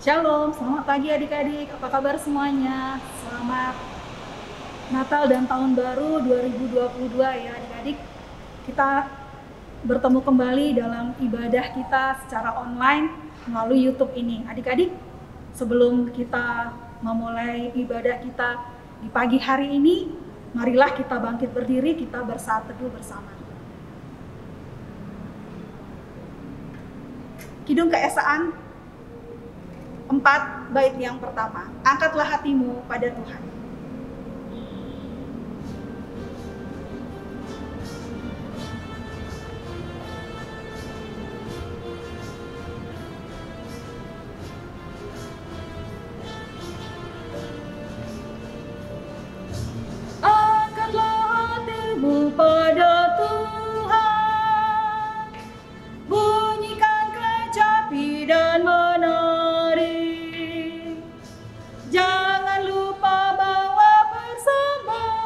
Shalom, selamat pagi adik-adik, apa kabar semuanya? Selamat Natal dan Tahun Baru 2022 ya adik-adik. Kita bertemu kembali dalam ibadah kita secara online melalui YouTube ini. Adik-adik, sebelum kita memulai ibadah kita di pagi hari ini, marilah kita bangkit berdiri, kita bersaat teduh bersama. Kidung Keesaan 4 bait yang pertama. Angkatlah hatimu pada Tuhan. Angkatlah hatimu pada Tuhan. Bunyikan kecapi dan menari. Jangan lupa bawa persembahan.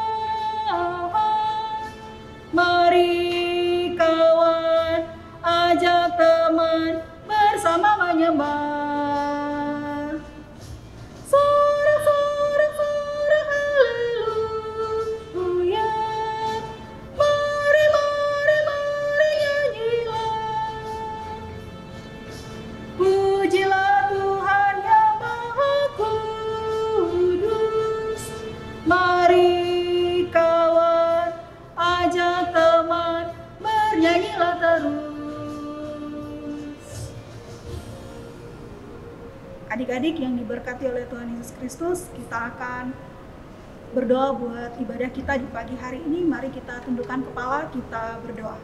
Mari kawan, ajak teman bersama menyembah. Sorak-sorak haleluya. Mari nyanyilah. Pujilah Tuhan yang Maha Kudus. Mari kawan, ajak teman, bernyanyilah terus. Adik-adik yang diberkati oleh Tuhan Yesus Kristus, kita akan berdoa buat ibadah kita di pagi hari ini. Mari kita tundukkan kepala, kita berdoa.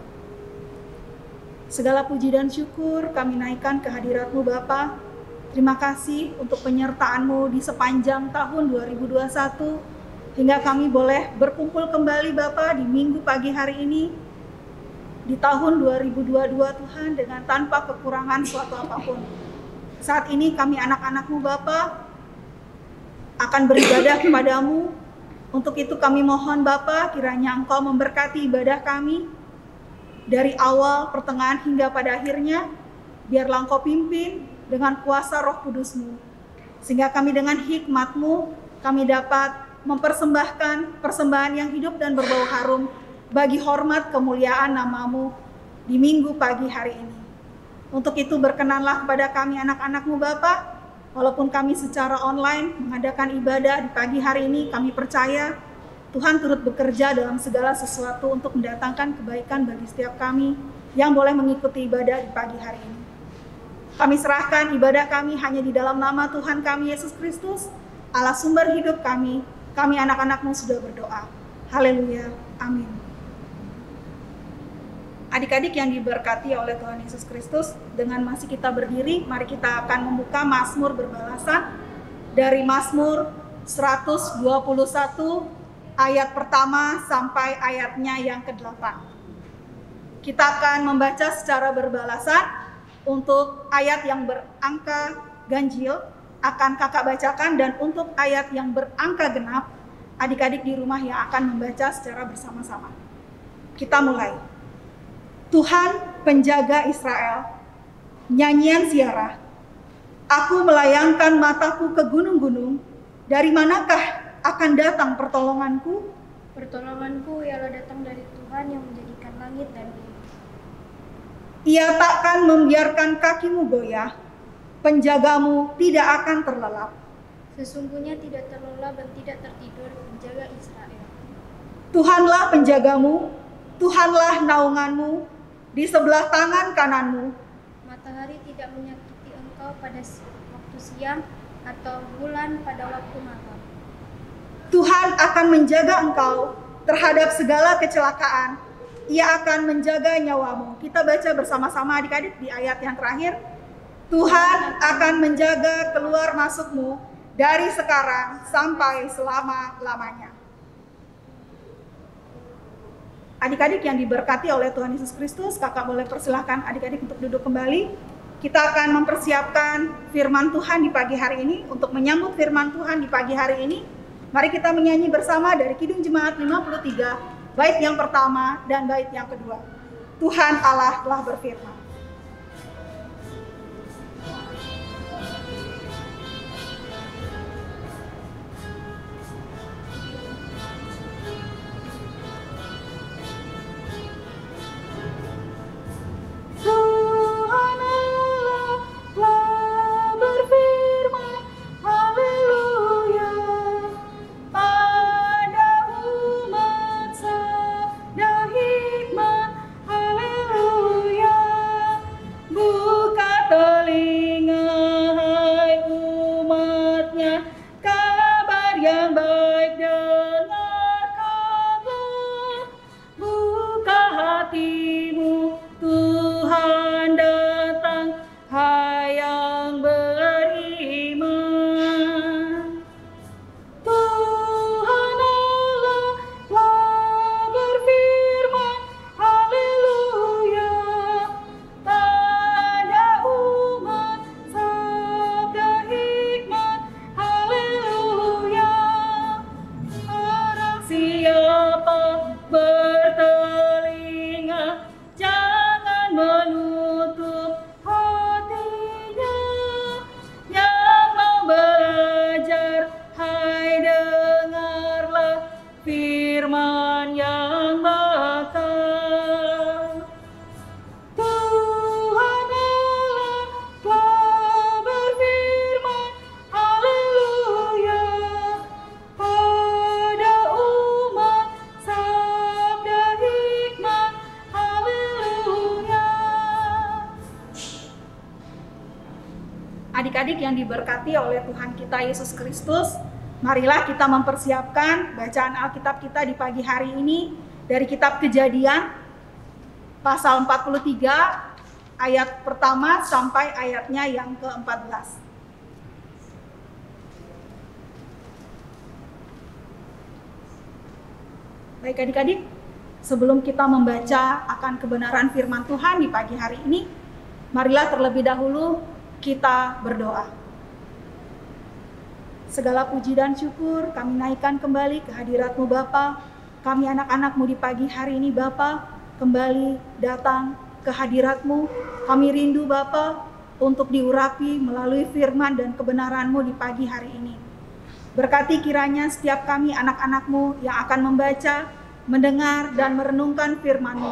Segala puji dan syukur kami naikkan ke hadirat-Mu Bapa. Terima kasih untuk penyertaan-Mu di sepanjang tahun 2021 hingga kami boleh berkumpul kembali Bapa di minggu pagi hari ini di tahun 2022 Tuhan dengan tanpa kekurangan suatu apapun. Saat ini kami anak-anak-Mu Bapa akan beribadah kepadamu. Untuk itu kami mohon Bapa kiranya Engkau memberkati ibadah kami dari awal, pertengahan hingga pada akhirnya. Biarlah Engkau pimpin dengan kuasa Roh Kudus-Mu, sehingga kami dengan hikmat-Mu kami dapat mempersembahkan persembahan yang hidup dan berbau harum bagi hormat kemuliaan nama-Mu di minggu pagi hari ini. Untuk itu berkenanlah kepada kami anak-anak-Mu Bapa, walaupun kami secara online mengadakan ibadah di pagi hari ini, kami percaya Tuhan turut bekerja dalam segala sesuatu untuk mendatangkan kebaikan bagi setiap kami yang boleh mengikuti ibadah di pagi hari ini. Kami serahkan ibadah kami hanya di dalam nama Tuhan kami Yesus Kristus, Allah sumber hidup kami. Kami anak-anak-Mu sudah berdoa. Haleluya. Amin. Adik-adik yang diberkati oleh Tuhan Yesus Kristus, dengan masih kita berdiri, mari kita akan membuka Mazmur berbalasan dari Mazmur 121 ayat pertama sampai ayatnya yang ke-8. Kita akan membaca secara berbalasan. Untuk ayat yang berangka ganjil akan kakak bacakan, dan untuk ayat yang berangka genap adik-adik di rumah yang akan membaca secara bersama-sama. Kita mulai. Tuhan penjaga Israel, nyanyian ziarah. Aku melayangkan mataku ke gunung-gunung, dari manakah akan datang pertolonganku? Pertolonganku ialah datang dari Tuhan yang menjadikan langit dan bumi. Ia takkan membiarkan kakimu goyah, penjagamu tidak akan terlelap. Sesungguhnya tidak terlelap dan tidak tertidur menjaga Israel. Tuhanlah penjagamu, Tuhanlah naunganmu, di sebelah tangan kananmu. Matahari tidak menyakiti engkau pada waktu siang, atau bulan pada waktu malam. Tuhan akan menjaga engkau terhadap segala kecelakaan. Ia akan menjaga nyawamu. Kita baca bersama-sama adik-adik di ayat yang terakhir. Tuhan akan menjaga keluar masukmu dari sekarang sampai selama-lamanya. Adik-adik yang diberkati oleh Tuhan Yesus Kristus, kakak boleh persilahkan adik-adik untuk duduk kembali. Kita akan mempersiapkan firman Tuhan di pagi hari ini. Untuk menyambut firman Tuhan di pagi hari ini, mari kita menyanyi bersama dari Kidung Jemaat 53, bait yang pertama dan bait yang kedua. Tuhan Allah telah berfirman. telinga, hai umatnya, kabar yang baik dengarkanlah. Buka hatimu, Tuhan datang, hai yang beriman. Tuhan Allah telah berfirman, haleluya. Tanya umat, sabda hikmat, haleluya. Barang siapa bertelinga, jangan menutup hatinya. Yang mau belajar, hai dengarlah firman yang bakal. Tuhan Allah telah berfirman, haleluya. Pada umat, sabda hikmat, haleluya. Adik-adik yang diberkati oleh Tuhan kita Yesus Kristus, marilah kita mempersiapkan bacaan Alkitab kita di pagi hari ini dari kitab Kejadian pasal 43 ayat pertama sampai ayatnya yang ke-14. Baik adik-adik, sebelum kita membaca akan kebenaran firman Tuhan di pagi hari ini, marilah terlebih dahulu kita berdoa. Segala puji dan syukur kami naikkan kembali ke hadirat-Mu Bapa. Kami anak-anak-Mu di pagi hari ini Bapa, kembali datang ke hadirat-Mu. Kami rindu Bapa untuk diurapi melalui firman dan kebenaran-Mu di pagi hari ini. Berkati kiranya setiap kami anak-anak-Mu yang akan membaca, mendengar dan merenungkan firman-Mu.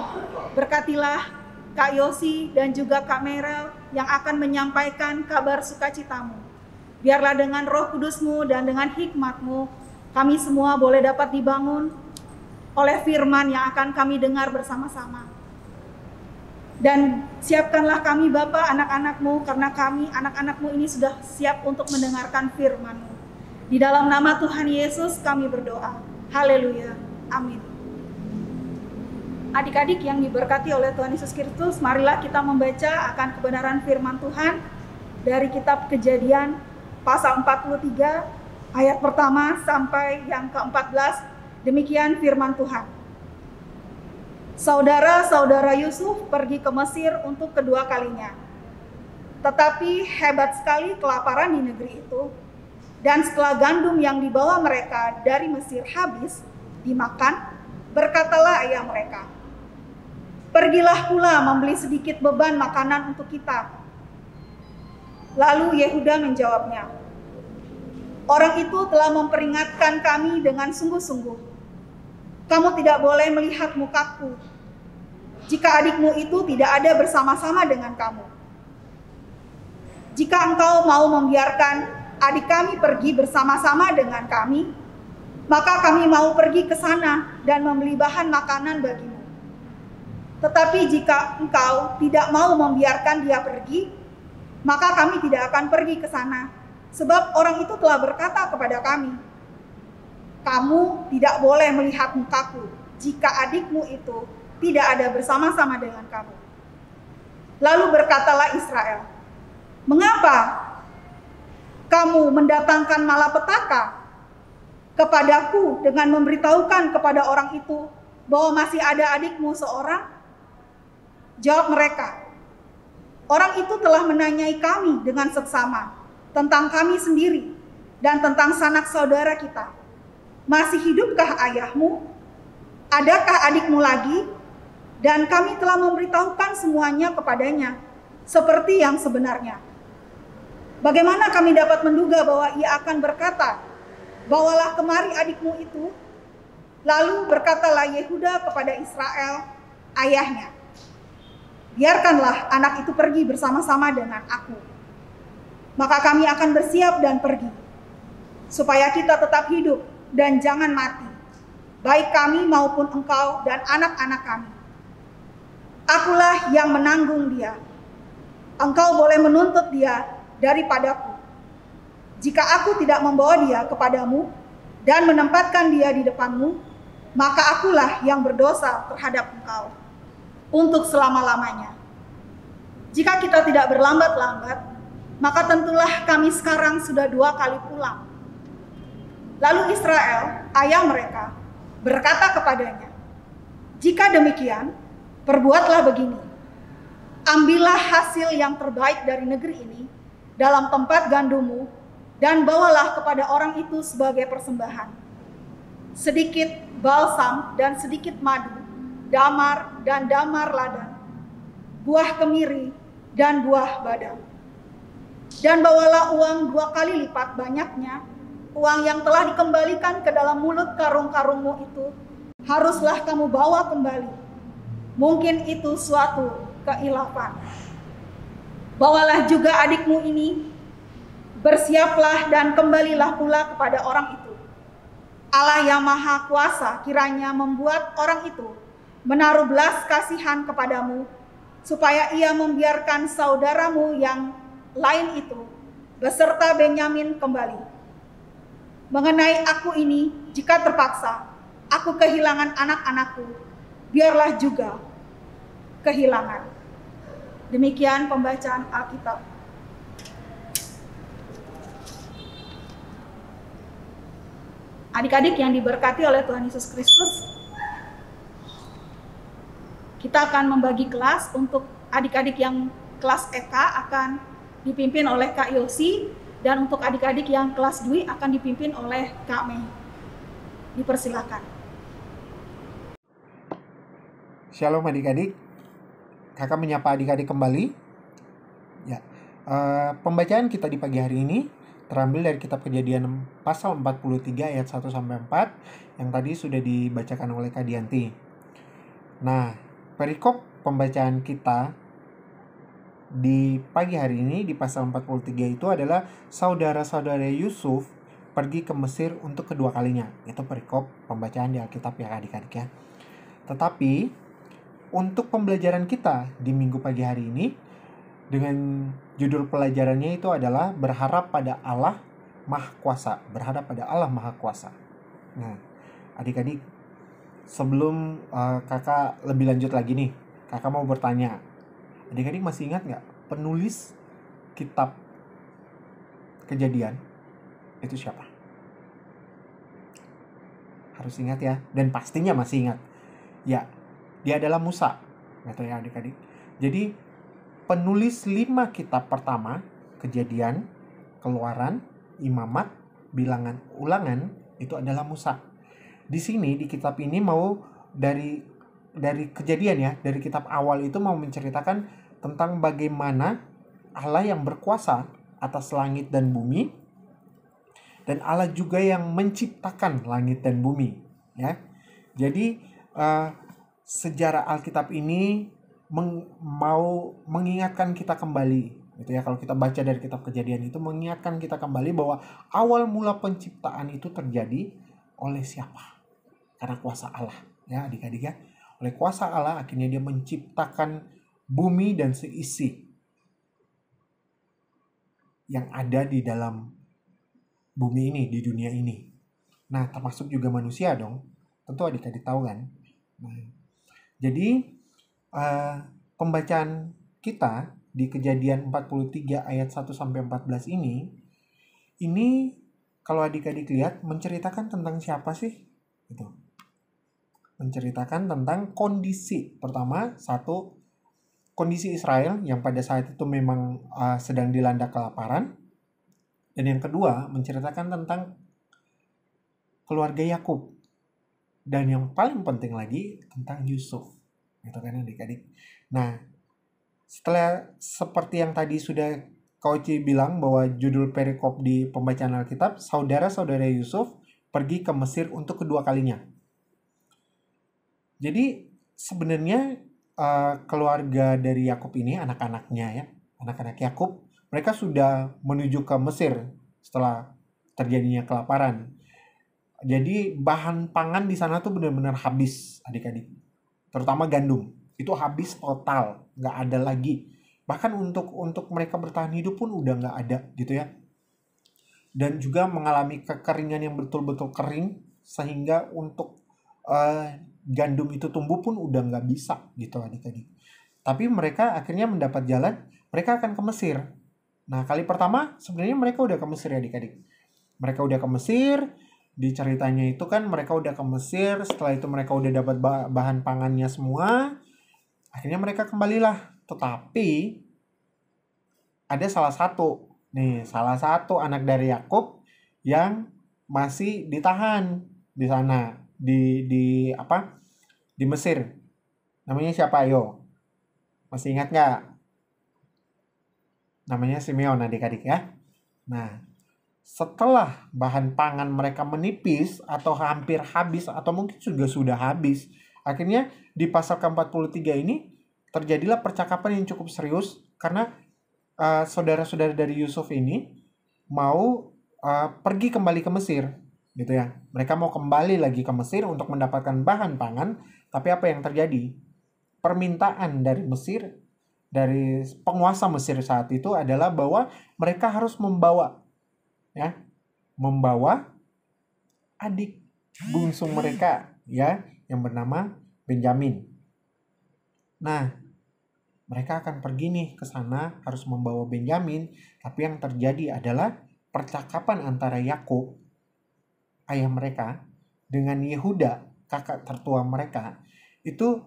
Berkatilah Kak Yosi dan juga Kak Merel yang akan menyampaikan kabar sukacita-Mu. Biarlah dengan Roh Kudus-Mu dan dengan hikmat-Mu, kami semua boleh dapat dibangun oleh firman yang akan kami dengar bersama-sama. Dan siapkanlah kami Bapa anak-anak-Mu, karena kami anak-anak-Mu ini sudah siap untuk mendengarkan firman-Mu. Di dalam nama Tuhan Yesus kami berdoa. Haleluya. Amin. Adik-adik yang diberkati oleh Tuhan Yesus Kristus, marilah kita membaca akan kebenaran firman Tuhan dari kitab Kejadian pasal 43 ayat pertama sampai yang ke-14. Demikian firman Tuhan. Saudara-saudara Yusuf pergi ke Mesir untuk kedua kalinya. Tetapi hebat sekali kelaparan di negeri itu, dan setelah gandum yang dibawa mereka dari Mesir habis dimakan, berkatalah ayah mereka, "Pergilah pula membeli sedikit beban makanan untuk kita." Lalu Yehuda menjawabnya, "Orang itu telah memperingatkan kami dengan sungguh-sungguh. Kamu tidak boleh melihat mukaku jika adikmu itu tidak ada bersama-sama dengan kamu. Jika engkau mau membiarkan adik kami pergi bersama-sama dengan kami, maka kami mau pergi ke sana dan membeli bahan makanan bagimu. Tetapi jika engkau tidak mau membiarkan dia pergi, maka kami tidak akan pergi ke sana, sebab orang itu telah berkata kepada kami, 'Kamu tidak boleh melihat mukaku jika adikmu itu tidak ada bersama-sama dengan kamu.' Lalu berkatalah Israel, 'Mengapa kamu mendatangkan malapetaka kepadaku dengan memberitahukan kepada orang itu bahwa masih ada adikmu seorang?' Jawab mereka, 'Orang itu telah menanyai kami dengan seksama tentang kami sendiri dan tentang sanak saudara kita. Masih hidupkah ayahmu? Adakah adikmu lagi?' Dan kami telah memberitahukan semuanya kepadanya, seperti yang sebenarnya. Bagaimana kami dapat menduga bahwa ia akan berkata, 'Bawalah kemari adikmu itu'?" Lalu berkatalah Yehuda kepada Israel, ayahnya, "Biarkanlah anak itu pergi bersama-sama dengan aku. Maka kami akan bersiap dan pergi, supaya kita tetap hidup dan jangan mati, baik kami maupun engkau dan anak-anak kami. Akulah yang menanggung dia." engkau boleh menuntut dia daripadaku. Jika aku tidak membawa dia kepadamu dan menempatkan dia di depanmu, maka akulah yang berdosa terhadap engkau untuk selama-lamanya. Jika kita tidak berlambat-lambat, maka tentulah kami sekarang sudah 2 kali pulang. Lalu Israel, ayah mereka, berkata kepadanya, jika demikian, perbuatlah begini. Ambillah hasil yang terbaik dari negeri ini dalam tempat gandummu dan bawalah kepada orang itu sebagai persembahan. Sedikit balsam dan sedikit madu, damar dan damar ladang, buah kemiri dan buah badam. Dan bawalah uang 2 kali lipat banyaknya, uang yang telah dikembalikan ke dalam mulut karung-karungmu itu, haruslah kamu bawa kembali. Mungkin itu suatu keilafan. Bawalah juga adikmu ini, bersiaplah dan kembalilah pula kepada orang itu. Allah yang Maha Kuasa kiranya membuat orang itu menaruh belas kasihan kepadamu, supaya ia membiarkan saudaramu yang lain itu beserta Benyamin kembali. Mengenai aku ini, jika terpaksa aku kehilangan anak-anakku, biarlah juga kehilangan. Demikian pembacaan Alkitab. Adik-adik yang diberkati oleh Tuhan Yesus Kristus, kita akan membagi kelas. Untuk adik-adik yang kelas EK akan dipimpin oleh Kak Yosi, dan untuk adik-adik yang kelas Dwi akan dipimpin oleh Kak Mei. Dipersilakan. Shalom adik-adik, kakak menyapa adik-adik kembali. Ya, pembacaan kita di pagi hari ini terambil dari kitab Kejadian pasal 43 ayat 1-4 yang tadi sudah dibacakan oleh Kak Dianti. Nah, perikop pembacaan kita di pagi hari ini di pasal 43 itu adalah saudara-saudara Yusuf pergi ke Mesir untuk kedua kalinya. Itu perikop pembacaan di Alkitab ya adik-adik ya. Tetapi untuk pembelajaran kita di minggu pagi hari ini dengan judul pelajarannya itu adalah berharap pada Allah Maha Kuasa. Berharap pada Allah Maha Kuasa. Nah, adik-adik, sebelum kakak lebih lanjut lagi nih, kakak mau bertanya. Adik-adik masih ingat nggak penulis kitab Kejadian itu siapa? Harus ingat ya, dan pastinya masih ingat. Ya, dia adalah Musa. Gitu ya adik-adik. Jadi penulis 5 kitab pertama, Kejadian, Keluaran, Imamat, Bilangan, Ulangan, itu adalah Musa. Di sini di kitab ini mau dari Kejadian ya, dari kitab awal itu mau menceritakan tentang bagaimana Allah yang berkuasa atas langit dan bumi, dan Allah juga yang menciptakan langit dan bumi ya. Jadi sejarah Alkitab ini mau mengingatkan kita kembali gitu ya. Kalau kita baca dari kitab Kejadian itu mengingatkan kita kembali bahwa awal mula penciptaan itu terjadi oleh siapa? Karena kuasa Allah ya adik-adik ya. Oleh kuasa Allah akhirnya dia menciptakan bumi dan seisi yang ada di dalam bumi ini, di dunia ini. Nah, termasuk juga manusia dong. Tentu adik-adik tahu kan. Nah, jadi pembacaan kita di Kejadian 43 ayat 1-14 ini kalau adik-adik lihat menceritakan tentang siapa sih? Gitu. Menceritakan tentang kondisi. Pertama, kondisi Israel yang pada saat itu memang sedang dilanda kelaparan. Dan yang kedua, menceritakan tentang keluarga Yakub. Dan yang paling penting lagi tentang Yusuf. Gitu kan adik-adik. Nah, setelah seperti yang tadi sudah Kak Oci bilang bahwa judul perikop di pembacaan Alkitab, saudara-saudara Yusuf pergi ke Mesir untuk kedua kalinya. Jadi sebenarnya keluarga dari Yakub ini, anak-anaknya ya, anak-anak Yakub, mereka sudah menuju ke Mesir setelah terjadinya kelaparan. Jadi bahan pangan di sana tuh benar-benar habis adik-adik. Terutama gandum, itu habis total, nggak ada lagi Bahkan untuk mereka bertahan hidup pun udah nggak ada gitu ya. Dan juga mengalami kekeringan yang betul-betul kering, sehingga untuk gandum itu tumbuh pun udah nggak bisa gitu adik-adik. Tapi mereka akhirnya mendapat jalan, mereka akan ke Mesir. Nah, kali pertama sebenarnya mereka udah ke Mesir ya adik-adik. Mereka udah ke Mesir, di ceritanya itu kan mereka udah ke Mesir, setelah itu mereka udah dapat bahan pangannya semua, akhirnya mereka kembalilah. Tetapi ada salah satu anak dari Yakub yang masih ditahan di sana, di Mesir. Namanya siapa? Ayo, masih ingat nggak? Namanya Simeon adik-adik ya. Nah, setelah bahan pangan mereka menipis atau hampir habis atau mungkin juga sudah habis, akhirnya di pasal ke-43 ini terjadilah percakapan yang cukup serius karena saudara-saudara dari Yusuf ini mau pergi kembali ke Mesir gitu ya. Mereka mau kembali lagi ke Mesir untuk mendapatkan bahan pangan, tapi apa yang terjadi? Permintaan dari Mesir, dari penguasa Mesir saat itu adalah bahwa mereka harus membawa adik bungsu mereka ya, yang bernama Benjamin. Nah, mereka akan pergi nih ke sana harus membawa Benjamin, tapi yang terjadi adalah percakapan antara Yakub ayah mereka dengan Yehuda kakak tertua mereka itu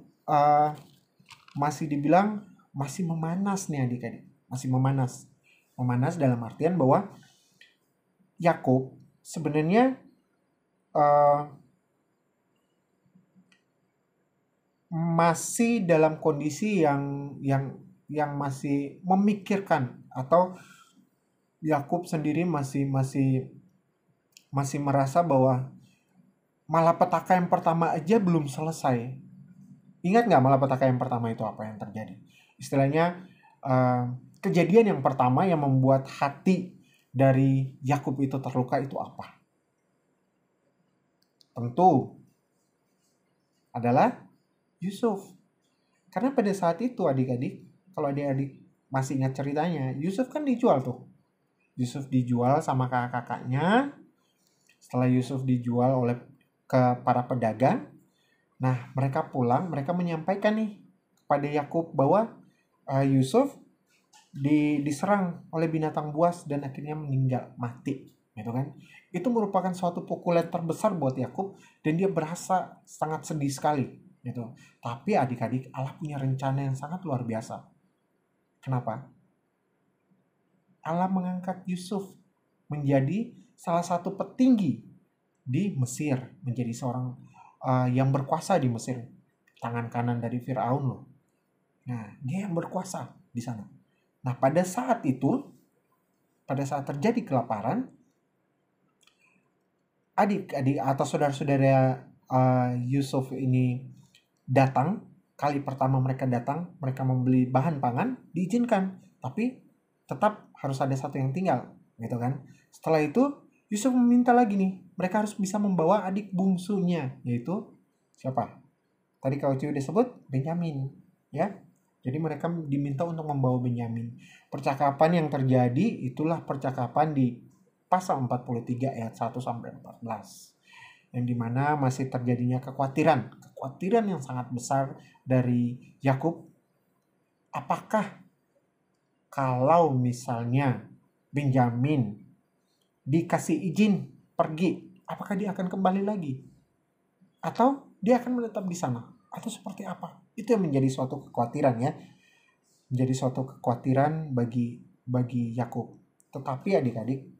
masih dibilang masih memanas nih adik-adik, masih memanas dalam artian bahwa Yakub sebenarnya masih dalam kondisi yang masih memikirkan, atau Yakub sendiri masih merasa bahwa malapetaka yang pertama aja belum selesai. Ingat nggak malapetaka yang pertama itu apa yang terjadi? Istilahnya kejadian yang pertama yang membuat hati dari Yakub itu terluka itu apa? Tentu adalah Yusuf. Karena pada saat itu adik-adik, kalau adik-adik masih ingat ceritanya, Yusuf kan dijual tuh. Yusuf dijual sama kakak-kakaknya. Setelah Yusuf dijual ke para pedagang, nah mereka pulang, mereka menyampaikan nih kepada Yakub bahwa Yusuf diserang oleh binatang buas dan akhirnya meninggal, mati, gitu kan? Itu merupakan suatu pukulan terbesar buat Yakub dan dia berasa sangat sedih sekali, gitu. Tapi adik-adik, Allah punya rencana yang sangat luar biasa. Kenapa? Allah mengangkat Yusuf menjadi salah satu petinggi di Mesir, menjadi seorang yang berkuasa di Mesir, tangan kanan dari Firaun loh. Nah, dia yang berkuasa di sana. Nah, pada saat terjadi kelaparan, adik-adik atau saudara-saudara Yusuf ini datang. Kali pertama mereka datang, mereka membeli bahan pangan, diizinkan, tapi tetap harus ada satu yang tinggal, gitu kan? Setelah itu Yusuf meminta lagi nih, mereka harus bisa membawa adik bungsunya, yaitu siapa? Tadi Kak Uci udah sebut Benyamin, ya. Jadi mereka diminta untuk membawa Benyamin. Percakapan yang terjadi itulah percakapan di pasal 43 ayat 1 sampai 14. Yang dimana masih terjadinya kekhawatiran yang sangat besar dari Yakub. Apakah kalau misalnya Benyamin dikasih izin pergi, apakah dia akan kembali lagi? Atau dia akan menetap di sana? Atau seperti apa? Itu yang menjadi suatu kekhawatiran ya. Menjadi suatu kekhawatiran bagi Yakub. Tetapi adik-adik,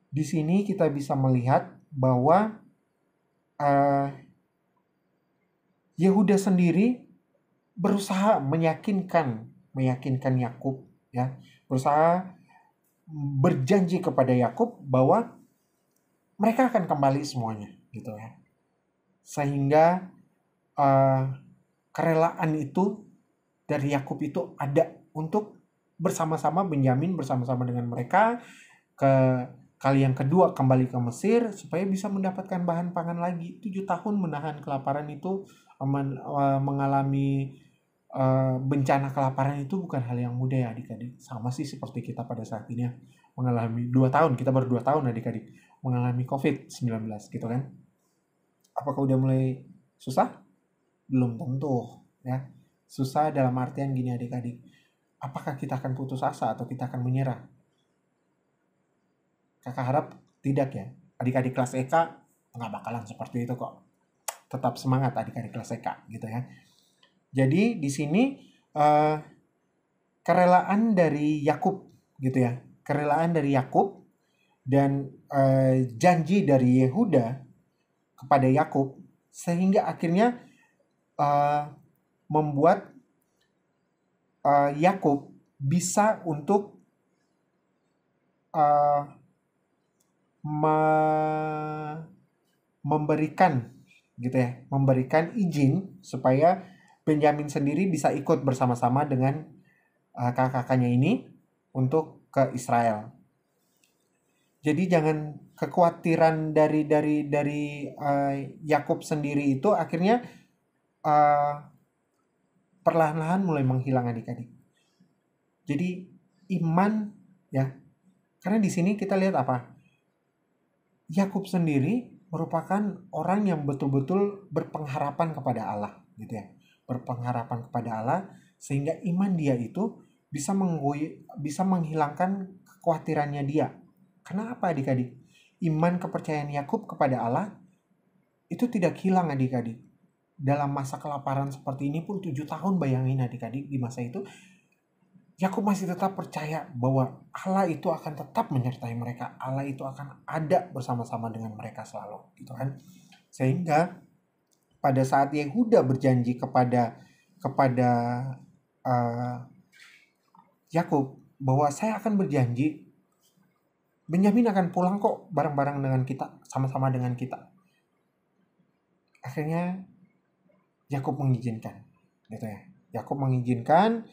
di sini kita bisa melihat bahwa Yehuda sendiri berusaha meyakinkan Yakub ya, berusaha berjanji kepada Yakub bahwa mereka akan kembali semuanya gitu ya. Sehingga kerelaan itu dari Yakub itu ada untuk bersama-sama Benyamin bersama-sama dengan mereka ke kali yang kedua kembali ke Mesir supaya bisa mendapatkan bahan pangan lagi. 7 tahun menahan kelaparan itu mengalami bencana kelaparan itu bukan hal yang mudah ya adik-adik. Sama sih seperti kita pada saat ini ya, mengalami 2 tahun, kita baru 2 tahun adik-adik mengalami COVID-19 gitu kan. Apakah udah mulai susah? Belum tentu ya. Susah dalam artian gini adik-adik, apakah kita akan putus asa atau kita akan menyerah? Kakak harap tidak ya. Adik-adik kelas EK nggak bakalan seperti itu kok. Tetap semangat adik-adik kelas EK gitu ya. Jadi di sini kerelaan dari Yakub gitu ya. Kerelaan dari Yakub dan janji dari Yehuda kepada Yakub sehingga akhirnya membuat Yakub bisa untuk memberikan gitu ya, memberikan izin supaya Benyamin sendiri bisa ikut bersama-sama dengan kakak-kakaknya ini untuk ke Israel. Jadi jangan kekhawatiran dari Yakub sendiri itu akhirnya perlahan-lahan mulai menghilang adik-adik. Jadi iman ya, karena di sini kita lihat apa? Yakub sendiri merupakan orang yang betul-betul berpengharapan kepada Allah gitu ya. Berpengharapan kepada Allah sehingga iman dia itu bisa menghilangkan kekhawatirannya dia. Kenapa adik-adik? Iman kepercayaan Yakub kepada Allah itu tidak hilang adik-adik. Dalam masa kelaparan seperti ini pun 7 tahun, bayangin adik-adik, di masa itu Yakub masih tetap percaya bahwa Allah itu akan tetap menyertai mereka. Allah itu akan ada bersama-sama dengan mereka selalu gitu kan. Sehingga pada saat Yehuda berjanji kepada Yakub bahwa saya akan berjanji Benyamin akan pulang kok bareng-bareng dengan kita, sama-sama dengan kita. Akhirnya Yakub mengizinkan gitu ya. Yakub mengizinkan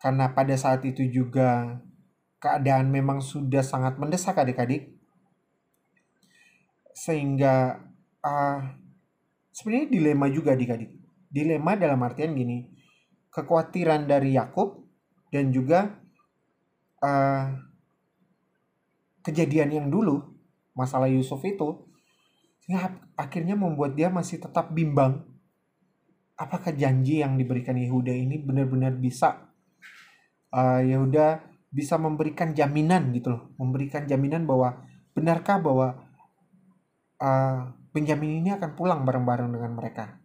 karena pada saat itu juga keadaan memang sudah sangat mendesak adik-adik. Sehingga sebenarnya dilema juga adik-adik. Dilema dalam artian gini, kekhawatiran dari Yakub dan juga kejadian yang dulu, masalah Yusuf itu, akhirnya membuat dia masih tetap bimbang. Apakah janji yang diberikan Yehuda ini benar-benar bisa Yehuda bisa memberikan jaminan gitu loh, memberikan jaminan bahwa benarkah bahwa Benyamin ini akan pulang bareng-bareng dengan mereka.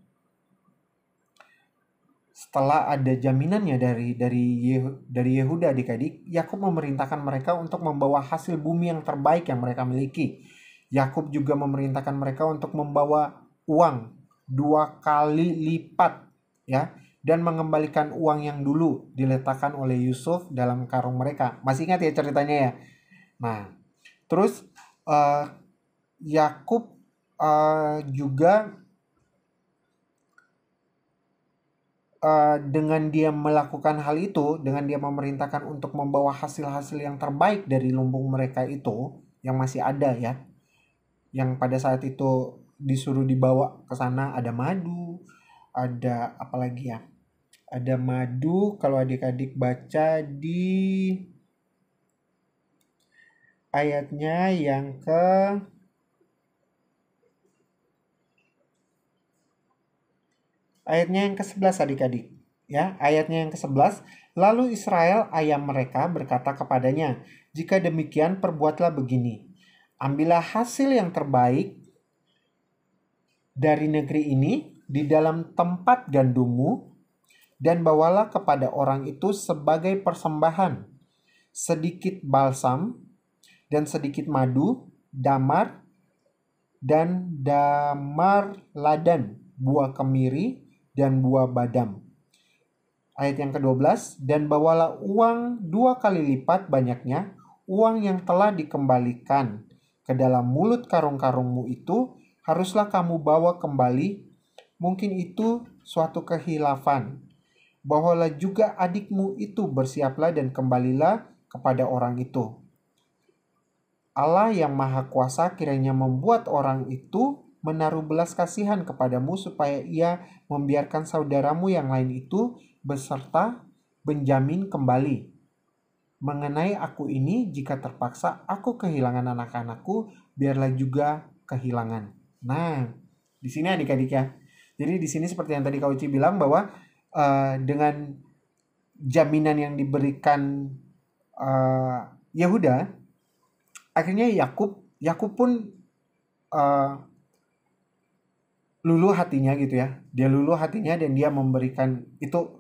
Setelah ada jaminannya dari Yehuda adik-adik, Yakub memerintahkan mereka untuk membawa hasil bumi yang terbaik yang mereka miliki. Yakub juga memerintahkan mereka untuk membawa uang 2 kali lipat ya, dan mengembalikan uang yang dulu diletakkan oleh Yusuf dalam karung mereka. Masih ingat ya ceritanya ya? Nah, terus Yakub juga dengan dia melakukan hal itu, dengan dia memerintahkan untuk membawa hasil-hasil yang terbaik dari lumbung mereka itu yang masih ada ya, yang pada saat itu disuruh dibawa ke sana, ada madu, ada apa lagi ya, ada madu. Kalau adik-adik baca di ayatnya yang ke-11 adik-adik ya, ayatnya yang ke-11. Lalu Israel ayah mereka berkata kepadanya, jika demikian perbuatlah begini, ambillah hasil yang terbaik dari negeri ini di dalam tempat gandummu dan bawalah kepada orang itu sebagai persembahan sedikit balsam dan sedikit madu, damar ladan, buah kemiri dan buah badam. Ayat yang ke-12, dan bawalah uang 2 kali lipat banyaknya uang yang telah dikembalikan ke dalam mulut karung-karungmu itu, haruslah kamu bawa kembali. Mungkin itu suatu kehilafan. Bawalah juga adikmu itu, bersiaplah dan kembalilah kepada orang itu. Allah yang Maha Kuasa kiranya membuat orang itu menaruh belas kasihan kepadamu supaya ia membiarkan saudaramu yang lain itu beserta Benjamin kembali. Mengenai aku ini, jika terpaksa aku kehilangan anak-anakku, biarlah juga kehilangan. Nah, di sini adik-adik ya. Jadi di sini seperti yang tadi Kak Uci bilang bahwa dengan jaminan yang diberikan Yehuda, akhirnya Yakub pun luluh hatinya gitu ya. Dia luluh hatinya dan dia memberikan itu.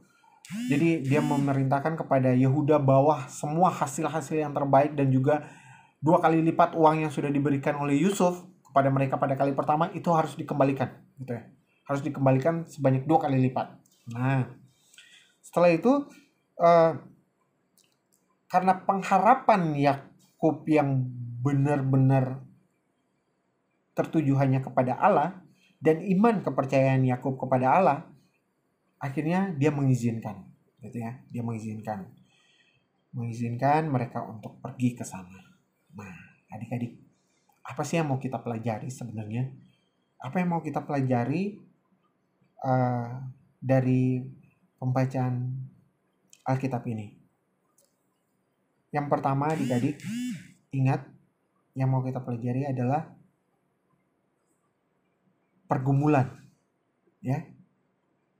Jadi dia memerintahkan kepada Yehuda bahwa semua hasil-hasil yang terbaik dan juga 2 kali lipat uang yang sudah diberikan oleh Yusuf kepada mereka pada kali pertama itu harus dikembalikan gitu ya. Harus dikembalikan sebanyak 2 kali lipat. Nah, setelah itu karena pengharapan Yakub yang benar-benar tertuju hanya kepada Allah dan iman kepercayaan Yakub kepada Allah, akhirnya dia mengizinkan gitu ya. Dia mengizinkan mereka untuk pergi ke sana. Nah, adik-adik, apa sih yang mau kita pelajari sebenarnya? Apa yang mau kita pelajari dari pembacaan Alkitab ini? Yang pertama, adik-adik, ingat yang mau kita pelajari adalah pergumulan, ya.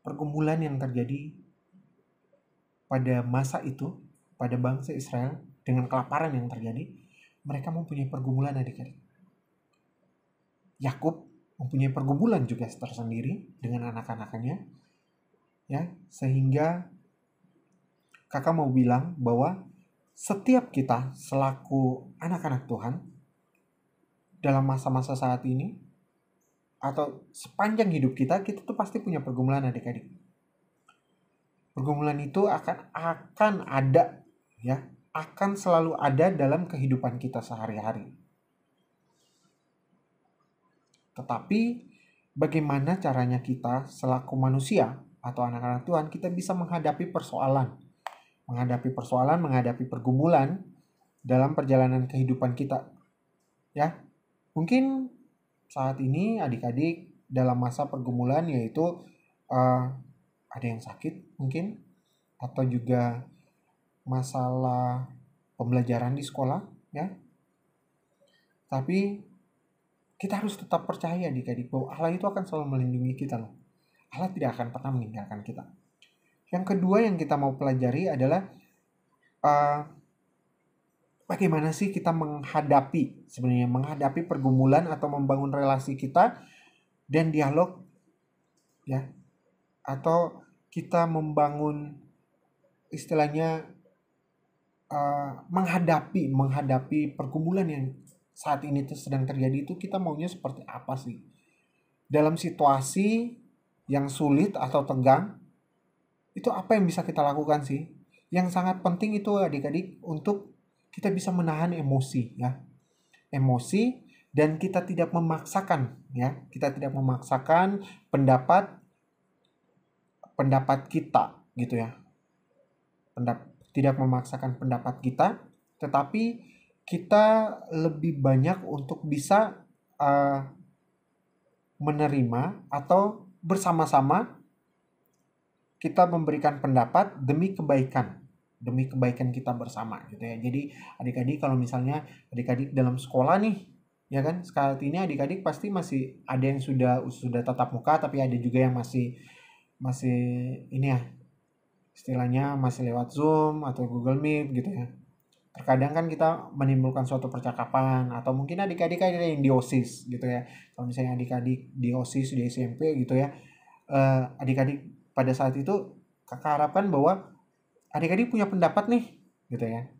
Pergumulan yang terjadi pada masa itu, pada bangsa Israel dengan kelaparan yang terjadi, mereka mempunyai pergumulan, adik-adik. Yakub mempunyai pergumulan juga tersendiri dengan anak-anaknya, ya, sehingga kakak mau bilang bahwa setiap kita selaku anak-anak Tuhan dalam masa-masa saat ini atau sepanjang hidup kita tuh pasti punya pergumulan, adik-adik. Pergumulan itu akan ada, ya, akan selalu ada dalam kehidupan kita sehari-hari. Tetapi bagaimana caranya kita selaku manusia atau anak-anak Tuhan kita bisa menghadapi persoalan, menghadapi pergumulan dalam perjalanan kehidupan kita, ya. Mungkin saat ini adik-adik dalam masa pergumulan, yaitu ada yang sakit mungkin, atau juga masalah pembelajaran di sekolah, ya. Tapi kita harus tetap percaya adik-adik bahwa Allah itu akan selalu melindungi kita loh. Allah tidak akan pernah meninggalkan kita. Yang kedua yang kita mau pelajari adalah bagaimana sih kita menghadapi pergumulan atau membangun relasi kita dan dialog, ya, atau kita membangun istilahnya menghadapi pergumulan yang saat ini sedang terjadi itu kita maunya seperti apa sih dalam situasi yang sulit atau tegang. Itu apa yang bisa kita lakukan sih? Yang sangat penting itu adik-adik untuk kita bisa menahan emosi, ya. Emosi, dan kita tidak memaksakan, ya. Kita tidak memaksakan pendapat kita, gitu ya. Tidak memaksakan pendapat kita, tetapi kita lebih banyak untuk bisa menerima atau bersama-sama kita memberikan pendapat demi kebaikan kita bersama, gitu ya. Jadi adik-adik kalau misalnya adik-adik dalam sekolah nih, ya kan, saat ini adik-adik pasti masih ada yang sudah tatap muka, tapi ada juga yang masih ini ya, istilahnya masih lewat Zoom atau Google Meet, gitu ya. Terkadang kan kita menimbulkan suatu percakapan, atau mungkin adik-adik ada yang di OSIS, gitu ya. Kalau misalnya adik-adik di OSIS di SMP, gitu ya, adik-adik pada saat itu kakak harapkan bahwa adik-adik punya pendapat nih, gitu ya.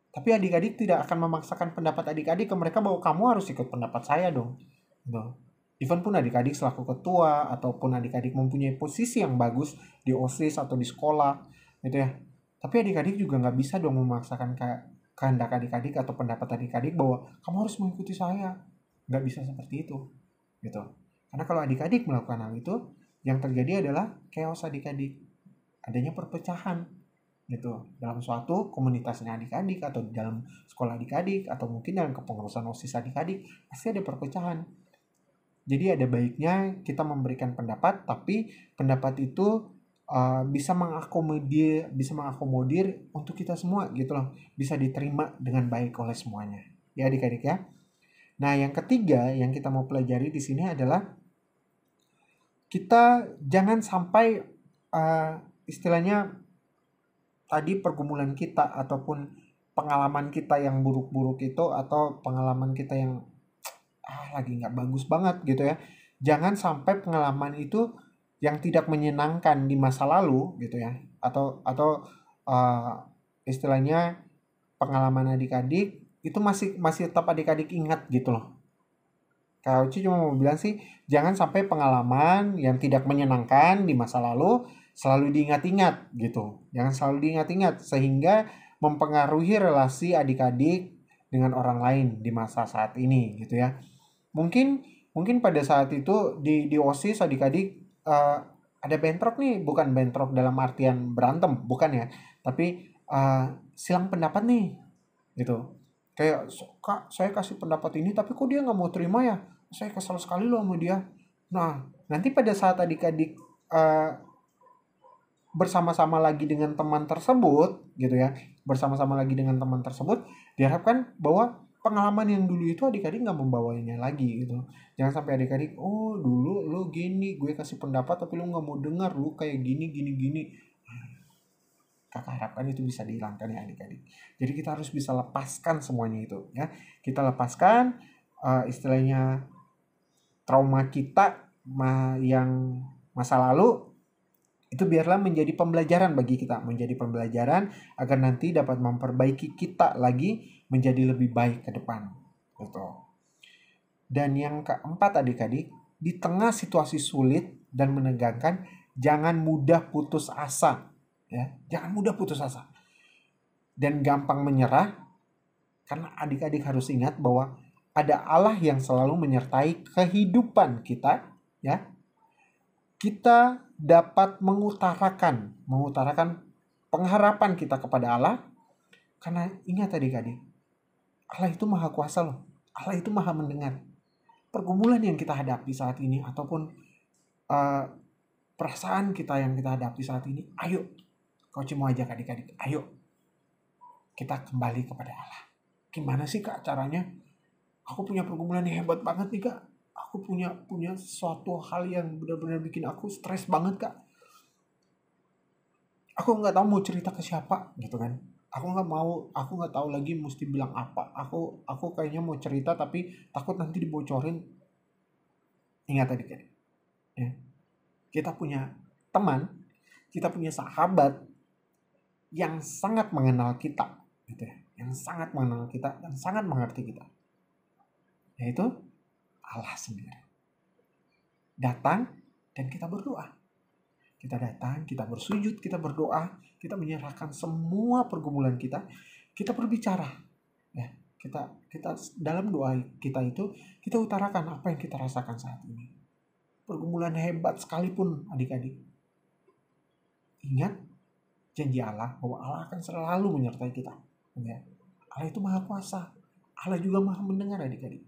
Tapi adik-adik tidak akan memaksakan pendapat adik-adik ke mereka bahwa kamu harus ikut pendapat saya dong, gitu. Even pun adik-adik selaku ketua ataupun adik-adik mempunyai posisi yang bagus di OSIS atau di sekolah, gitu ya. Tapi adik-adik juga nggak bisa dong memaksakan kehendak adik-adik atau pendapat adik-adik bahwa kamu harus mengikuti saya. Nggak bisa seperti itu, gitu. Karena kalau adik-adik melakukan hal itu, yang terjadi adalah chaos adik-adik, adanya perpecahan, gitu, dalam suatu komunitasnya adik-adik atau dalam sekolah adik-adik atau mungkin dalam kepengurusan OSIS adik-adik pasti ada perpecahan. Jadi ada baiknya kita memberikan pendapat, tapi pendapat itu bisa mengakomodir untuk kita semua gitu loh, bisa diterima dengan baik oleh semuanya ya adik-adik ya. Nah yang ketiga yang kita mau pelajari di sini adalah kita jangan sampai istilahnya tadi pergumulan kita ataupun pengalaman kita yang buruk-buruk itu, atau pengalaman kita yang lagi nggak bagus banget gitu ya, jangan sampai pengalaman itu yang tidak menyenangkan di masa lalu gitu ya, atau istilahnya pengalaman adik-adik itu masih tetap adik-adik ingat gitu loh. Kak Uci cuma mau bilang sih, jangan sampai pengalaman yang tidak menyenangkan di masa lalu selalu diingat-ingat gitu. Jangan selalu diingat-ingat sehingga mempengaruhi relasi adik-adik dengan orang lain di masa saat ini gitu ya. Mungkin pada saat itu di OSIS adik-adik ada bentrok nih, bukan bentrok dalam artian berantem, bukan ya. Tapi silang pendapat nih gitu. Kayak, Kak saya kasih pendapat ini tapi kok dia nggak mau terima ya, saya kesal sekali loh sama dia. Nah nanti pada saat adik-adik bersama-sama lagi dengan teman tersebut gitu ya, bersama-sama lagi dengan teman tersebut, diharapkan bahwa pengalaman yang dulu itu adik-adik nggak membawanya lagi gitu. Jangan sampai adik-adik, oh dulu lo gini, gue kasih pendapat tapi lo nggak mau dengar, lo kayak gini. Kakak harapkan itu bisa dihilangkan ya adik-adik. Jadi kita harus bisa lepaskan semuanya itu ya. Kita lepaskan istilahnya trauma kita yang masa lalu, itu biarlah menjadi pembelajaran bagi kita, menjadi pembelajaran agar nanti dapat memperbaiki kita lagi menjadi lebih baik ke depan gitu. Dan yang keempat adik-adik, di tengah situasi sulit dan menegangkan, jangan mudah putus asa ya, jangan mudah putus asa dan gampang menyerah, karena adik-adik harus ingat bahwa ada Allah yang selalu menyertai kehidupan kita ya. Kita dapat mengutarakan pengharapan kita kepada Allah, karena ingat adik-adik, Allah itu maha kuasa loh, Allah itu maha mendengar. Pergumulan yang kita hadapi saat ini ataupun perasaan kita yang kita hadapi saat ini, ayo Coach mau ajak adik-adik, ayo kita kembali kepada Allah. Gimana sih Kak caranya? Aku punya pergumulan yang hebat banget nih Kak. Aku punya suatu hal yang benar-benar bikin aku stres banget Kak. Aku nggak tahu mau cerita ke siapa gitu kan. Aku nggak tahu lagi mesti bilang apa. Aku kayaknya mau cerita tapi takut nanti dibocorin. Ingat adik-adik, ya. Kita punya teman, kita punya sahabat yang sangat mengenal kita, gitu ya, yang sangat mengenal kita dan sangat mengerti kita, yaitu Allah sendiri. Datang dan kita berdoa. Kita datang, kita bersujud, kita berdoa, kita menyerahkan semua pergumulan kita, kita berbicara. Ya, kita dalam doa kita itu kita utarakan apa yang kita rasakan saat ini. Pergumulan hebat sekalipun adik-adik, ingat janji Allah bahwa Allah akan selalu menyertai kita. Ya. Allah itu maha kuasa. Allah juga maha mendengar adik-adik.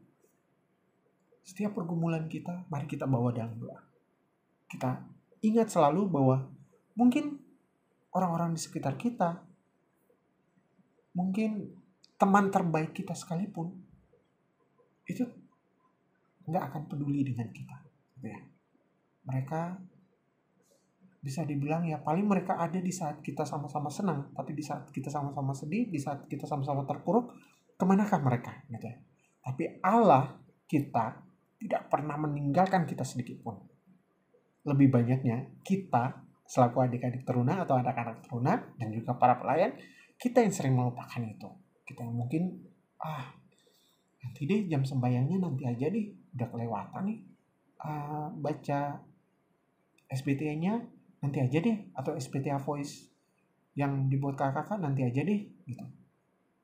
Setiap pergumulan kita, mari kita bawa dalam doa. Kita ingat selalu bahwa mungkin orang-orang di sekitar kita, mungkin teman terbaik kita sekalipun, itu nggak akan peduli dengan kita. Ya. Mereka bisa dibilang ya paling mereka ada di saat kita sama-sama senang, tapi di saat kita sama-sama sedih, di saat kita sama-sama terpuruk, kemanakah mereka gitu ya. Tapi Allah kita tidak pernah meninggalkan kita sedikit pun. Lebih banyaknya kita selaku adik-adik teruna atau anak-anak teruna dan juga para pelayan, kita yang sering melupakan itu. Kita yang mungkin nanti deh jam sembayangnya nanti aja deh, udah kelewatan nih, baca SBTA-nya nanti aja deh, atau SBTA Voice yang dibuat kakak nanti aja deh gitu.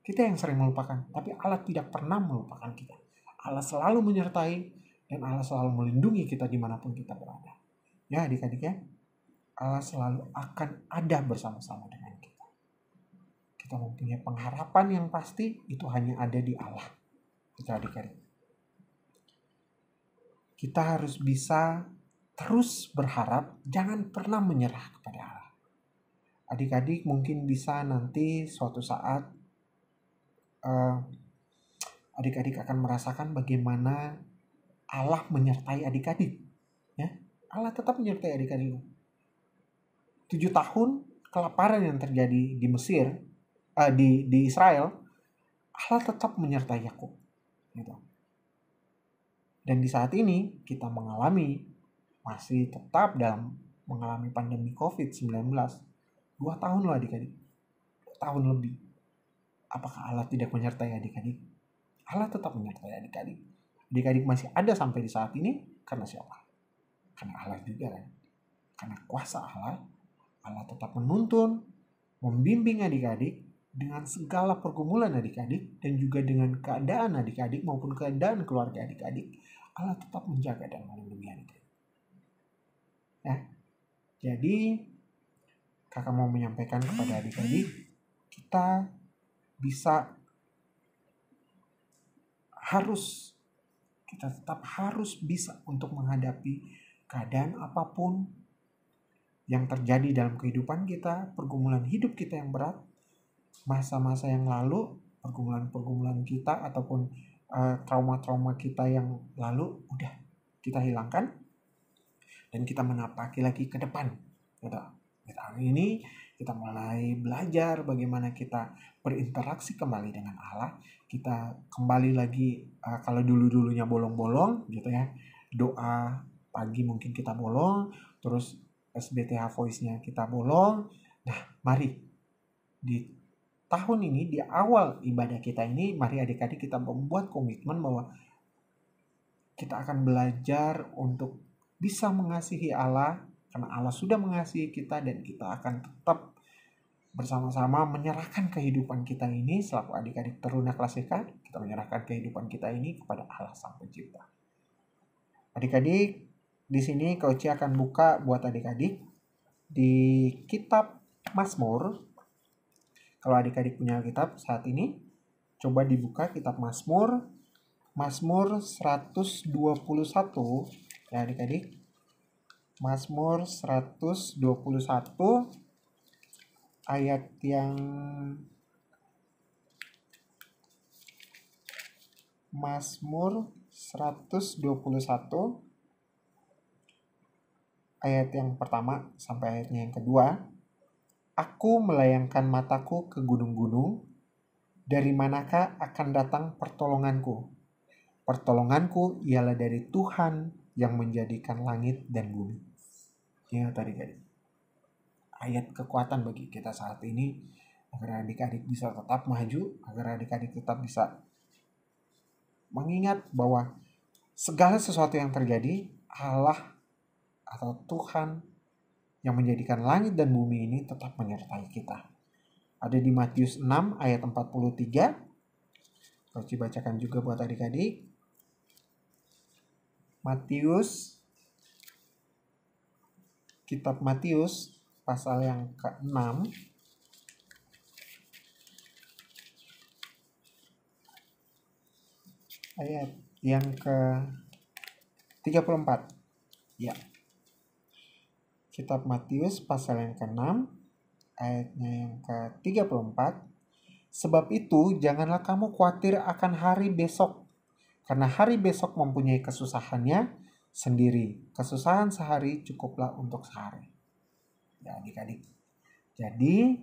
Kita yang sering melupakan, tapi Allah tidak pernah melupakan kita. Allah selalu menyertai dan Allah selalu melindungi kita dimanapun kita berada. Ya adik-adik ya, Allah selalu akan ada bersama-sama dengan kita. Kita mempunyai pengharapan yang pasti, itu hanya ada di Allah. Itu adik-adik. kita harus bisa terus berharap, jangan pernah menyerah kepada Allah. Adik-adik mungkin bisa nanti suatu saat adik-adik akan merasakan bagaimana Allah menyertai adik-adik. Ya, Allah tetap menyertai adik-adik. 7 tahun kelaparan yang terjadi di Mesir, di Israel, Allah tetap menyertai Yakub. Gitu. Dan di saat ini kita masih tetap mengalami pandemi COVID-19. 2 tahun loh adik-adik. 2 tahun lebih. Apakah Allah tidak menyertai adik-adik? Allah tetap menyertai adik-adik. Adik-adik masih ada sampai di saat ini karena siapa? Karena Allah juga kan. Karena kuasa Allah, Allah tetap menuntun, membimbing adik-adik dengan segala pergumulan adik-adik dan juga dengan keadaan adik-adik maupun keadaan keluarga adik-adik. Allah tetap menjaga dan melindungi adik-adik. Ya. Jadi kakak mau menyampaikan kepada adik-adik, kita tetap harus bisa untuk menghadapi keadaan apapun yang terjadi dalam kehidupan kita, pergumulan hidup kita yang berat, masa-masa yang lalu, pergumulan-pergumulan kita ataupun trauma-trauma kita yang lalu udah kita hilangkan dan kita menapaki lagi ke depan. Hari ini kita mulai belajar bagaimana kita berinteraksi kembali dengan Allah. Kita kembali lagi, kalau dulu-dulunya bolong-bolong gitu ya, doa pagi mungkin kita bolong, terus SBTH voice-nya kita bolong. Nah, mari di tahun ini, di awal ibadah kita ini, mari adik-adik kita membuat komitmen bahwa kita akan belajar untuk bisa mengasihi Allah, karena Allah sudah mengasihi kita, dan kita akan tetap bersama-sama menyerahkan kehidupan kita ini selaku adik-adik Teruna kelas EK. Kita menyerahkan kehidupan kita ini kepada Allah Sang Pencipta. Adik-adik, di sini Coach akan buka buat adik-adik di kitab Mazmur. Kalau adik-adik punya kitab saat ini, coba dibuka kitab Mazmur 121 ya adik-adik. Mazmur 121 ayat yang Mazmur 121 ayat yang pertama sampai ayatnya yang kedua. Aku melayangkan mataku ke gunung-gunung, dari manakah akan datang pertolonganku? Pertolonganku ialah dari Tuhan yang menjadikan langit dan bumi. Ya tadi ayat kekuatan bagi kita saat ini, agar adik-adik bisa tetap maju, agar adik-adik tetap bisa mengingat bahwa segala sesuatu yang terjadi, Allah atau Tuhan yang menjadikan langit dan bumi ini tetap menyertai kita. Ada di Matius 6 ayat 43. Coach bacakan juga buat adik-adik. Kitab Matius pasal yang ke-6 ayat yang ke-34. Ya. Kitab Matius pasal yang ke-6 ayatnya yang ke-34. Sebab itu janganlah kamu khawatir akan hari besok, karena hari besok mempunyai kesusahannya sendiri. Kesusahan sehari cukuplah untuk sehari. Ya adik-adik. Jadi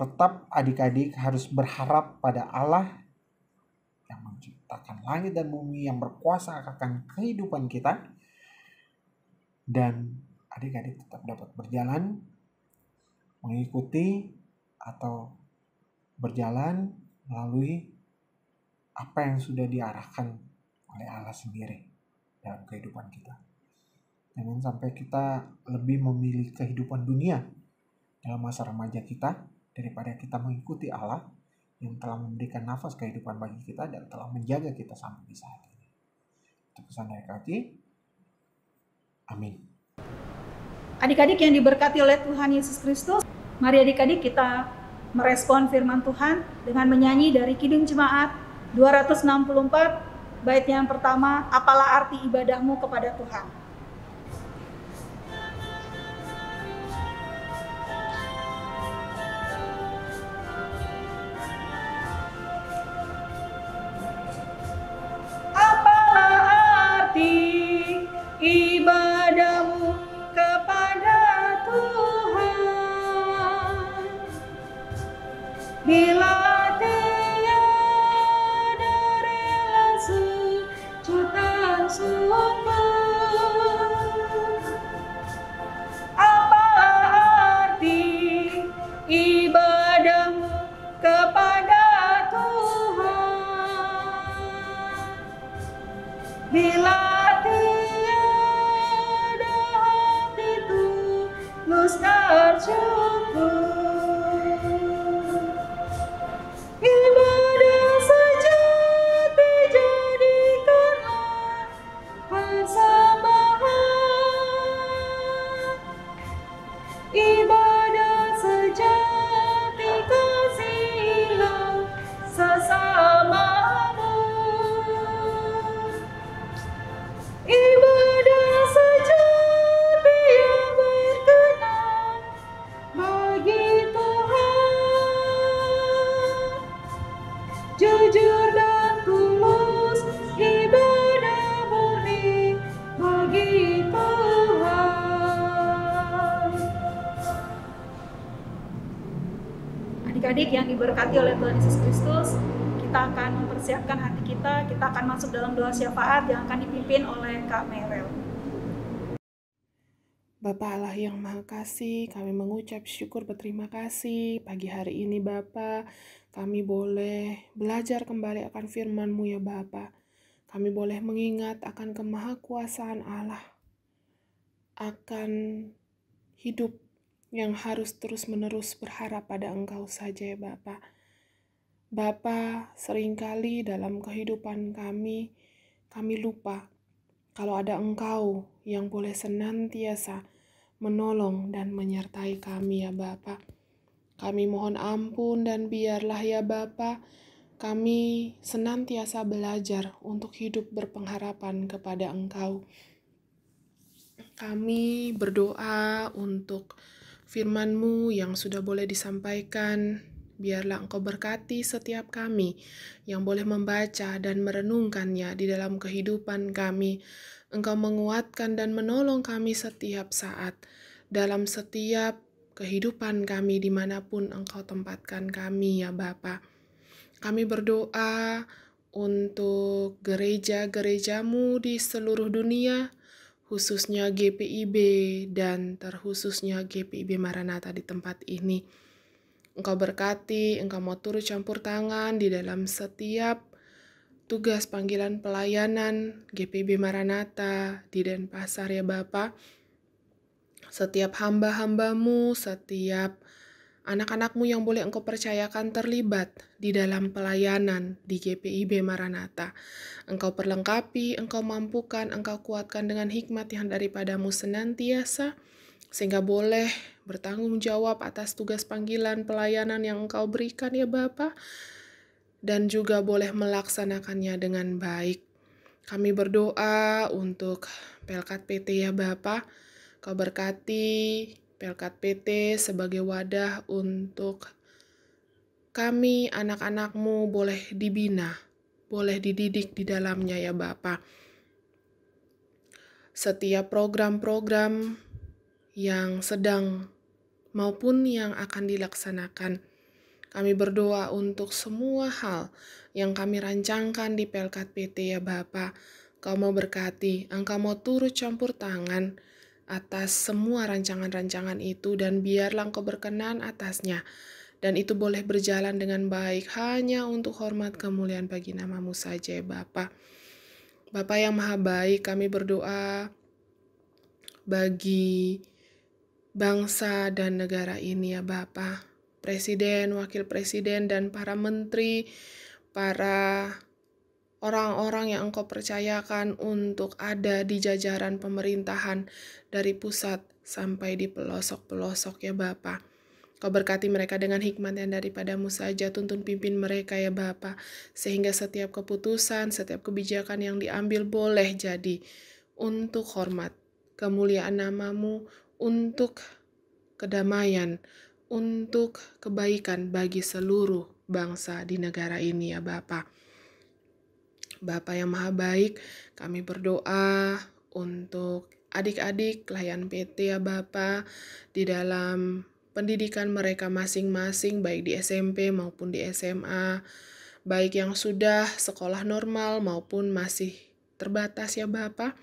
tetap adik-adik harus berharap pada Allah yang menciptakan langit dan bumi, yang berkuasa akan kehidupan kita. Dan adik-adik tetap dapat berjalan, mengikuti atau berjalan melalui apa yang sudah diarahkan oleh Allah sendiri dalam kehidupan kita. Jangan sampai kita lebih memilih kehidupan dunia dalam masa remaja kita daripada kita mengikuti Allah yang telah memberikan nafas kehidupan bagi kita dan telah menjaga kita sampai di saat ini. Itu pesan dari Kaki. Amin. Adik-adik yang diberkati oleh Tuhan Yesus Kristus, mari adik-adik kita merespon firman Tuhan dengan menyanyi dari Kidung Jemaat 264, Baitnya yang pertama, apalah arti ibadahmu kepada Tuhan? Apalah arti ibadahmu kepada Tuhan? Bila tiada rela sejuta sumber, apalah arti ibadahmu kepada Tuhan? Bila tiada hati tulus tercukup, ibadah sejati jadikanlah persembahan. Ibadah sejati kasihilah sesamamu. Ibadah sejati yang berkenan bagi Tuhan. Jujur dan tulus, ibadah murni bagi Tuhan. Adik-adik yang diberkati oleh Tuhan Yesus Kristus, kita akan mempersiapkan hati kita akan masuk dalam doa syafaat yang akan dipimpin oleh Kak Merel. Bapa Allah yang Maha Kasih, kami mengucap syukur berterima kasih pagi hari ini Bapa. Kami boleh belajar kembali akan firman-Mu ya Bapa. Kami boleh mengingat akan kemahakuasaan Allah, akan hidup yang harus terus-menerus berharap pada Engkau saja ya Bapa. Bapa, seringkali dalam kehidupan kami lupa kalau ada Engkau yang boleh senantiasa menolong dan menyertai kami ya Bapa. Kami mohon ampun dan biarlah ya Bapa, kami senantiasa belajar untuk hidup berpengharapan kepada Engkau. Kami berdoa untuk firman-Mu yang sudah boleh disampaikan. Biarlah Engkau berkati setiap kami yang boleh membaca dan merenungkannya di dalam kehidupan kami. Engkau menguatkan dan menolong kami setiap saat, dalam setiap kehidupan kami dimanapun Engkau tempatkan kami ya Bapa. Kami berdoa untuk gereja-gereja-Mu di seluruh dunia, khususnya GPIB dan terkhususnya GPIB Maranatha di tempat ini. Engkau berkati, Engkau mau turut campur tangan di dalam setiap tugas panggilan pelayanan GPIB Maranatha di Denpasar ya Bapa. Setiap hamba-hamba-Mu, setiap anak-anak-Mu yang boleh Engkau percayakan terlibat di dalam pelayanan di GPIB Maranatha. Engkau perlengkapi, Engkau mampukan, Engkau kuatkan dengan hikmat yang daripada-Mu senantiasa, sehingga boleh bertanggung jawab atas tugas panggilan pelayanan yang Engkau berikan ya Bapa, dan juga boleh melaksanakannya dengan baik. Kami berdoa untuk Pelkat PT ya Bapa. Kau berkati Pelkat PT sebagai wadah untuk kami anak-anak-Mu boleh dibina, boleh dididik di dalamnya ya Bapa. Setiap program-program yang sedang maupun yang akan dilaksanakan, kami berdoa untuk semua hal yang kami rancangkan di Pelkat PT ya Bapa. Kau mau berkati, Engkau mau turut campur tangan atas semua rancangan-rancangan itu, dan biarlah Engkau berkenan atasnya, dan itu boleh berjalan dengan baik hanya untuk hormat kemuliaan bagi nama-Mu saja ya Bapa. Bapa yang maha baik, kami berdoa bagi bangsa dan negara ini ya Bapa. Presiden, wakil presiden, dan para menteri, para orang-orang yang Engkau percayakan untuk ada di jajaran pemerintahan dari pusat sampai di pelosok-pelosok ya Bapa. Kau berkati mereka dengan hikmat yang daripadamu saja, tuntun pimpin mereka ya Bapa, sehingga setiap keputusan, setiap kebijakan yang diambil boleh jadi untuk hormat, kemuliaan namamu, untuk kedamaian, untuk kebaikan bagi seluruh bangsa di negara ini ya Bapa. Bapa yang maha baik, kami berdoa untuk adik-adik layan PT ya Bapa, di dalam pendidikan mereka masing-masing, baik di SMP maupun di SMA, baik yang sudah sekolah normal maupun masih terbatas ya Bapa.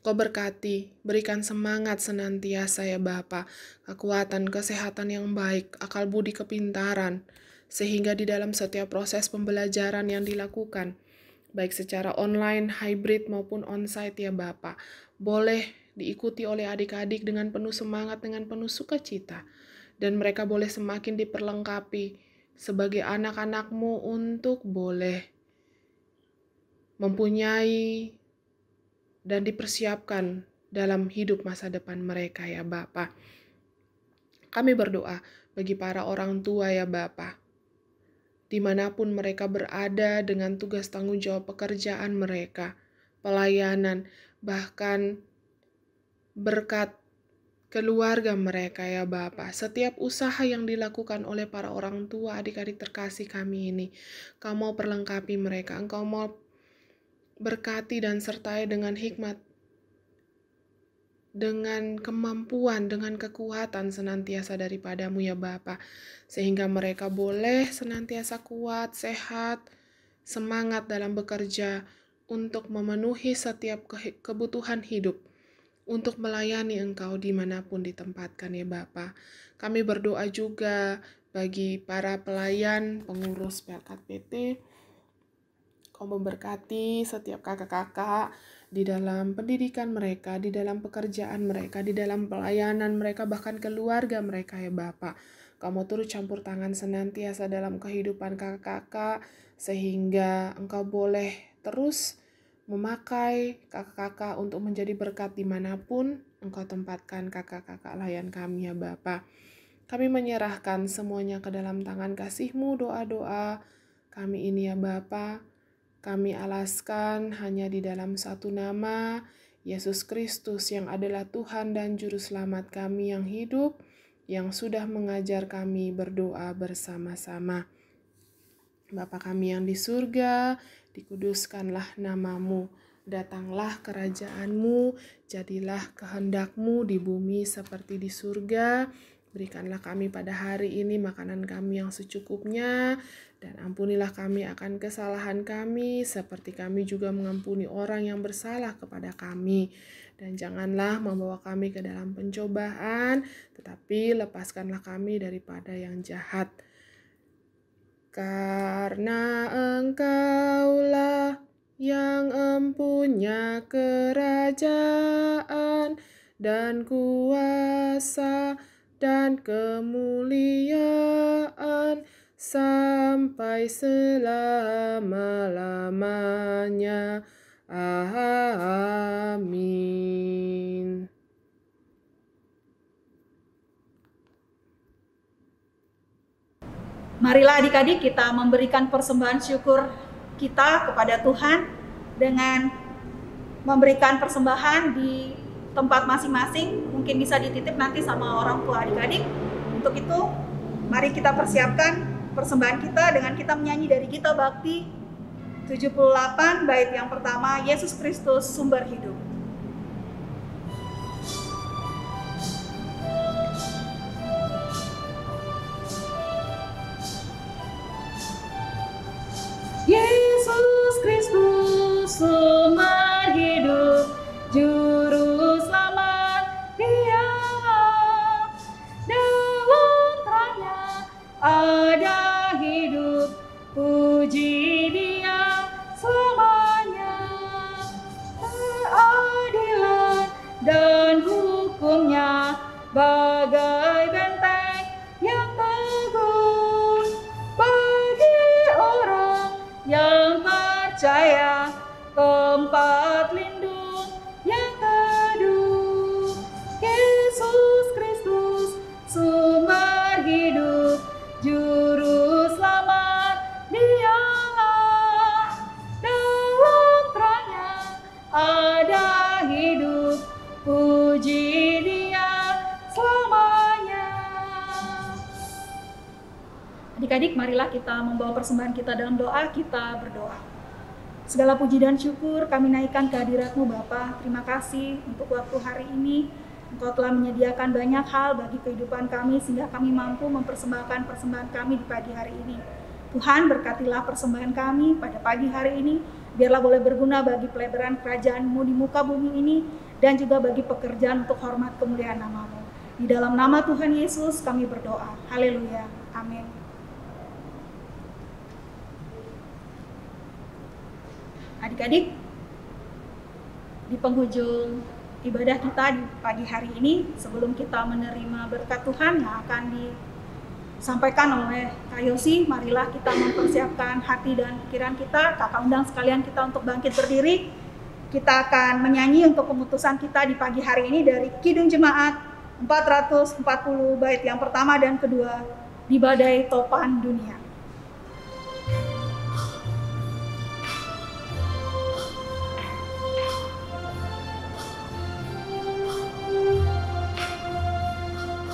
Kau berkati, berikan semangat senantiasa ya Bapa, kekuatan, kesehatan yang baik, akal budi kepintaran, sehingga di dalam setiap proses pembelajaran yang dilakukan, baik secara online, hybrid maupun onsite ya Bapa, boleh diikuti oleh adik-adik dengan penuh semangat, dengan penuh sukacita. Dan mereka boleh semakin diperlengkapi sebagai anak-anak-Mu untuk boleh mempunyai dan dipersiapkan dalam hidup masa depan mereka ya Bapa. Kami berdoa bagi para orang tua ya Bapa, dimanapun mereka berada dengan tugas tanggung jawab pekerjaan mereka, pelayanan, bahkan berkat keluarga mereka ya Bapa. Setiap usaha yang dilakukan oleh para orang tua, adik-adik terkasih kami ini, Kau mau perlengkapi mereka, Engkau mau berkati dan sertai dengan hikmat, dengan kemampuan, dengan kekuatan senantiasa daripadamu ya Bapa, sehingga mereka boleh senantiasa kuat, sehat, semangat dalam bekerja untuk memenuhi setiap kebutuhan hidup, untuk melayani Engkau dimanapun ditempatkan ya Bapa. Kami berdoa juga bagi para pelayan, pengurus Pelkat PT. Kau memberkati setiap kakak-kakak di dalam pendidikan mereka, di dalam pekerjaan mereka, di dalam pelayanan mereka, bahkan keluarga mereka ya Bapa. Kau mau turut campur tangan senantiasa dalam kehidupan kakak-kakak, sehingga Engkau boleh terus memakai kakak-kakak untuk menjadi berkat dimanapun Engkau tempatkan kakak-kakak layan kami ya Bapa. Kami menyerahkan semuanya ke dalam tangan kasih-Mu, doa-doa kami ini ya Bapa. Kami alaskan hanya di dalam satu nama, Yesus Kristus yang adalah Tuhan dan Juru Selamat kami yang hidup, yang sudah mengajar kami berdoa bersama-sama. Bapa kami yang di surga, dikuduskanlah namamu, datanglah kerajaan-Mu, jadilah kehendak-Mu di bumi seperti di surga. Berikanlah kami pada hari ini makanan kami yang secukupnya, dan ampunilah kami akan kesalahan kami, seperti kami juga mengampuni orang yang bersalah kepada kami. Dan janganlah membawa kami ke dalam pencobaan, tetapi lepaskanlah kami daripada yang jahat. Karena Engkaulah yang empunya kerajaan dan kuasa dan kemuliaan sampai selama-lamanya. Amin. Marilah adik-adik kita memberikan persembahan syukur kita kepada Tuhan dengan memberikan persembahan di tempat masing-masing. Mungkin bisa dititip nanti sama orang tua adik-adik. Untuk itu, mari kita persiapkan persembahan kita dengan kita menyanyi dari Gita Bakti 78 bait yang pertama, Yesus Kristus sumber hidup. Yesus Kristus sumber hidup, juru selamat Dia, dalam terangnya ada hidup, puji Dia selamanya. Keadilan dan hukumnya bagai benteng yang teguh bagi orang yang percaya, tempat lindung yang teduh. Yesus Kristus sumber hidup, marilah kita membawa persembahan kita dalam doa, kita berdoa. Segala puji dan syukur kami naikkan ke hadirat-Mu Bapa. Terima kasih untuk waktu hari ini. Engkau telah menyediakan banyak hal bagi kehidupan kami sehingga kami mampu mempersembahkan persembahan kami di pagi hari ini. Tuhan, berkatilah persembahan kami pada pagi hari ini, biarlah boleh berguna bagi pelebaran kerajaan-Mu di muka bumi ini, dan juga bagi pekerjaan untuk hormat kemuliaan nama-Mu. Di dalam nama Tuhan Yesus kami berdoa. Haleluya. Amin. Adik-adik, di penghujung ibadah kita di pagi hari ini, sebelum kita menerima berkat Tuhan yang akan disampaikan oleh Kak Yosi, marilah kita mempersiapkan hati dan pikiran kita. Kakak undang sekalian kita untuk bangkit berdiri. Kita akan menyanyi untuk pemutusan kita di pagi hari ini dari Kidung Jemaat 440 bait yang pertama dan kedua, Di Badai Topan Dunia.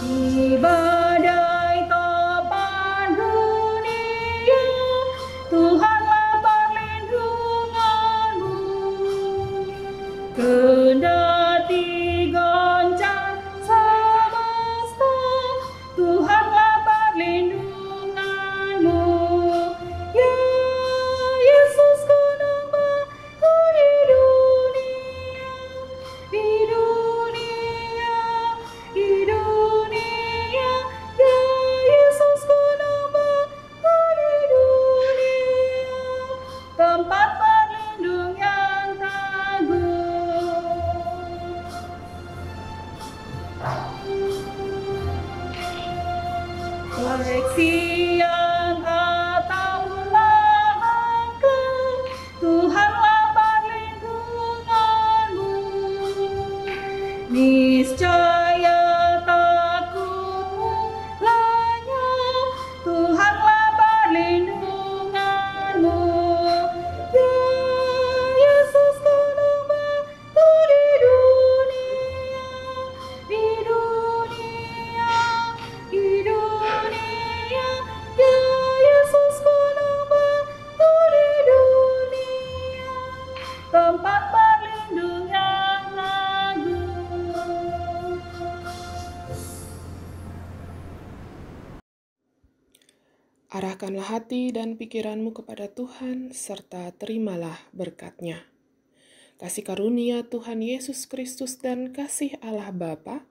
Di badai topan dunia, Tuhanlah perlindunganmu. Kendati goncang semesta, Tuhanlah perlindunganmu. Ya Yesus ku namamu di dunia, di dunia, di dunia. Ya Yesus ku namamu di dunia, tempat berlindung yang agung. Koleksi yang atau langka, Tuhanlah perlindunganmu. Niscaya takutmu lenyap, Tuhanlah perlindunganmu. Ya Yesus ku namamu di dunia, di dunia, di dunia. Ya Yesus ku namamu di dunia, tempat berlindung yang agung. Arahkanlah hati dan pikiranmu kepada Tuhan, serta terimalah berkat-Nya. Kasih karunia Tuhan Yesus Kristus dan kasih Allah Bapa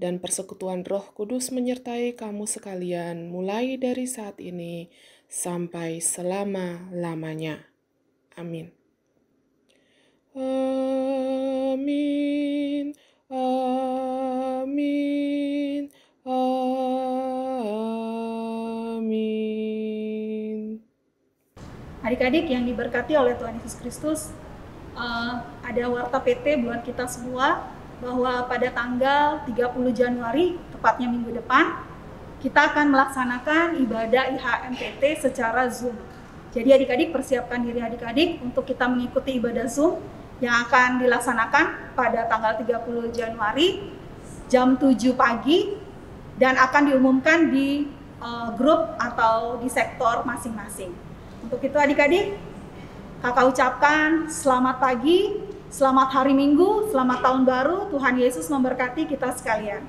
dan persekutuan Roh Kudus menyertai kamu sekalian mulai dari saat ini sampai selama-lamanya. Amin. Amin. Amin. Amin. Adik-adik yang diberkati oleh Tuhan Yesus Kristus, ada warta PT buat kita semua bahwa pada tanggal 30 Januari, tepatnya minggu depan, kita akan melaksanakan ibadah IHMPT secara Zoom. Jadi adik-adik persiapkan diri adik-adik untuk kita mengikuti ibadah Zoom yang akan dilaksanakan pada tanggal 30 Januari jam 7 pagi dan akan diumumkan di grup atau di sektor masing-masing. Untuk itu adik-adik, kakak ucapkan selamat pagi, selamat hari Minggu, selamat tahun baru, Tuhan Yesus memberkati kita sekalian.